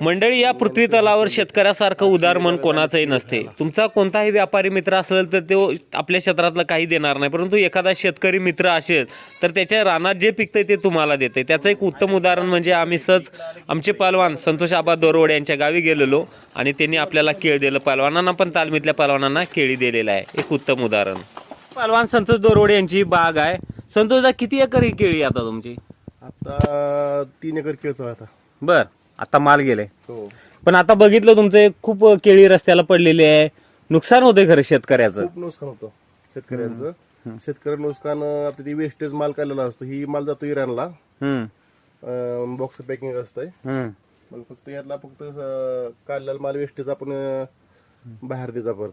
मंडळी, या पृथ्वी तलावर शेतकऱ्यासारखं उदार मन कोणाचंही नसते. तुमचा कोणताही व्यापारी मित्र असेल तर तो आपल्या क्षेत्रातलं काही देणार नाही, परंतु एखादा शेतकरी मित्र असेल तर त्याच्या रानात जे पिकतंय ते तुम्हाला देते. त्याचं एक उत्तम उदाहरण म्हणजे आम्ही आमचे पहलवान संतोष आबा दोरवडे यांच्या गावी गेलेलो आणि त्यांनी आपल्याला केळ दिलं. पहलवानांना पण तालमीतल्या पहलवानांना केळी दिलेलं आहे. एक उत्तम उदाहरण. पहलवान संतोष दोरवडे यांची बाग आहे. संतोषदा, किती एकर ही केळी आता तुमची? आता 3 एकर केळतो आता. बर, आता माल गेलाय. हो. पण आता बघितलं तुमचे खूप केळी रस्त्याला पडलेली आहे. नुकसान होते खरं शेतकऱ्याचं. खूप नुकसान होतं शेतकऱ्यांचं. शेतकऱ्यांचं नुकसान. आता ती वेस्टेज माल काढलेला असतो, ही माल जातो इराणला. बॉक्स पॅकिंग असतंय. मग फक्त यातला काढलेला माल वेस्टेज आपण बाहेर देता परत.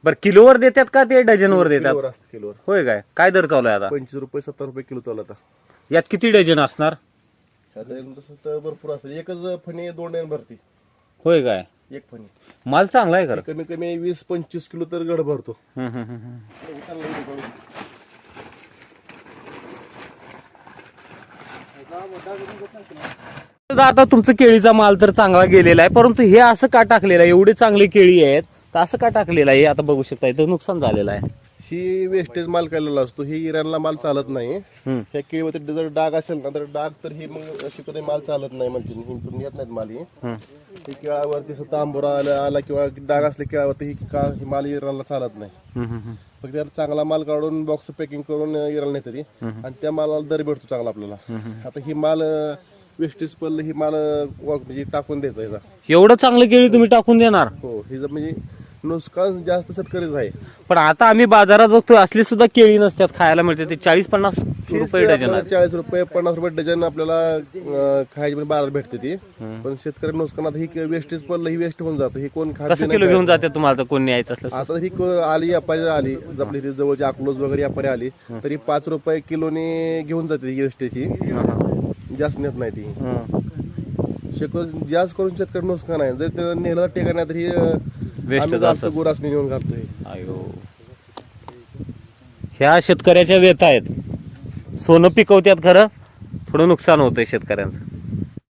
बर, किलोवर देतात का ते डझनवर देतात? किलोवर असतं, किलोवर. होय काय? काय दर चालू आहे आता? 25 रुपये 70 रुपये किलो चालू आता. यात किती डझन असणार? तसं तर भरपूर असतं. एकच फणी 2 डझन भरती. होय काय? एक फणी माल चांगला आहे खरं. कमी कमी 20-25 किलो तर गड भरतो. आता तुमचं केळीचा माल तर चांगला गेलेला आहे, परंतु हे असं का टाकलेलं आहे? एवढी चांगली केळी आहेत तर असं का टाकलेलं आहे? आता बघू शकता इथं नुकसान झालेलं आहे. ही वेस्टेज माल काढलेला असतो. ही इराणला माल चालत नाही. ह्या केळीमध्ये जर डाग असेल ना तर डाग तर ही मग अशी कधी माल चालत नाही म्हणते. हिंपून येत नाहीत माल. ही केळावरती तांबोरा आला किंवा डाग असले केळावरती ही माल इराणला चालत नाही. फक्त त्याला चांगला माल काढून बॉक्स पॅकिंग करून इराणला नेते ती आणि त्या मालाला दर भेटतो चांगला आपल्याला. आता ही माल वेस्टेज पडलं, ही माल म्हणजे टाकून द्यायचा हिचा. एवढं चांगलं केळी तुम्ही टाकून देणार? हो. हिचं म्हणजे नुकसान जास्त शेतकरीच आहे. पण आता आम्ही बाजारात बघतोय असली सुद्धा केळी नसतात, खायला मिळते ते 40-50 रुपये डझन. 40 रुपये 50 रुपये डझन आपल्याला खायची पण बाजारात भेटते ती. पण शेतकरी नुकसानात ही वेस्टेज पडलं, ही वेस्ट होऊन जातं. ही कोण खात कसं किलो घेऊन जाते तुम्हाला तर कोण न्यायचं असलं? आता ही आली व्यापारी आली, आपली जवळची अकलूज वगैरे व्यापारी आली तरी 5 रुपये किलोने घेऊन जाते ही वेस्टेजची. जास्त नेत नाही ती. जास्त करून शेतकरी नुकसान आहे. जर ते नेलं टेका नाही तर ही आम्ही जास्त गुरास घेऊन घालतोय. अयो, ह्या शेतकऱ्याच्या व्यथा आहेत. सोनं पिकवतात खरं, थोडं नुकसान होतंय शेतकऱ्यांचं.